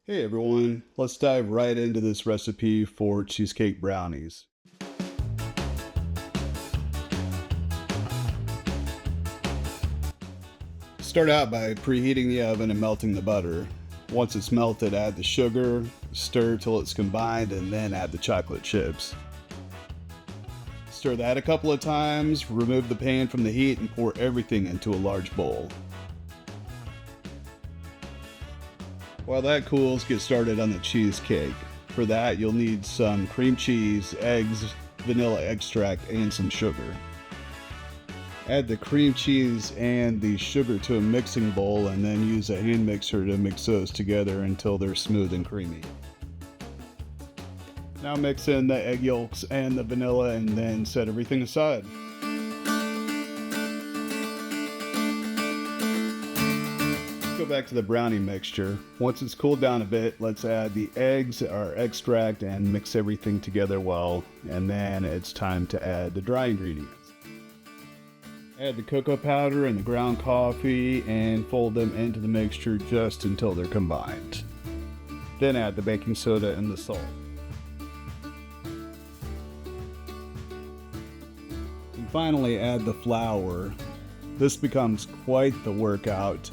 Hey everyone, let's dive right into this recipe for cheesecake brownies. Start out by preheating the oven and melting the butter. Once it's melted, add the sugar, stir till it's combined, and then add the chocolate chips. Stir that a couple of times, remove the pan from the heat, and pour everything into a large bowl. While that cools, get started on the cheesecake. For that, you'll need some cream cheese, eggs, vanilla extract, and some sugar. Add the cream cheese and the sugar to a mixing bowl and then use a hand mixer to mix those together until they're smooth and creamy. Now mix in the egg yolks and the vanilla and then set everything aside. Go back to the brownie mixture. Once it's cooled down a bit, let's add the eggs, our extract, and mix everything together well, and then it's time to add the dry ingredients. Add the cocoa powder and the ground coffee and fold them into the mixture just until they're combined. Then add the baking soda and the salt. And finally add the flour. This becomes quite the workout,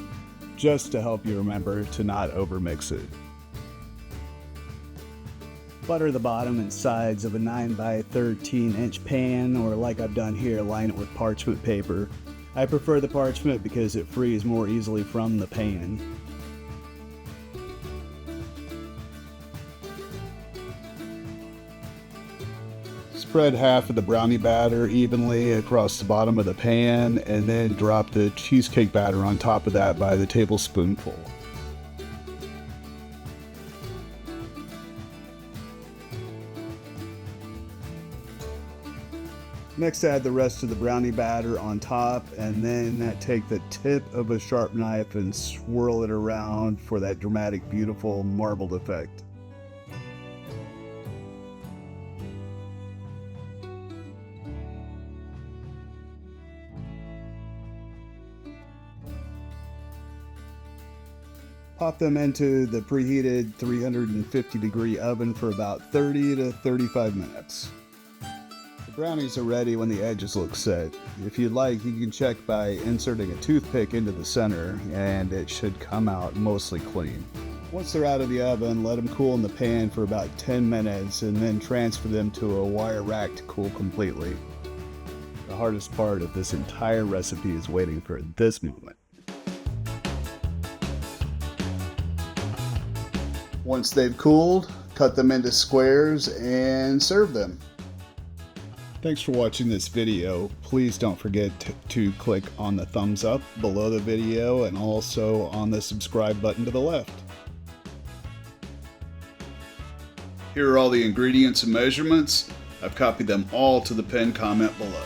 just to help you remember to not overmix it. Butter the bottom and sides of a 9 by 13 inch pan, or like I've done here, line it with parchment paper. I prefer the parchment because it frees more easily from the pan. Spread half of the brownie batter evenly across the bottom of the pan and then drop the cheesecake batter on top of that by the tablespoonful. Next, add the rest of the brownie batter on top and then take the tip of a sharp knife and swirl it around for that dramatic, beautiful marbled effect. Pop them into the preheated 350-degree oven for about 30 to 35 minutes. The brownies are ready when the edges look set. If you'd like, you can check by inserting a toothpick into the center, and it should come out mostly clean. Once they're out of the oven, let them cool in the pan for about 10 minutes, and then transfer them to a wire rack to cool completely. The hardest part of this entire recipe is waiting for this moment. Once they've cooled, cut them into squares and serve them. Thanks for watching this video. Please don't forget to click on the thumbs up below the video and also on the subscribe button to the left. Here are all the ingredients and measurements. I've copied them all to the pinned comment below.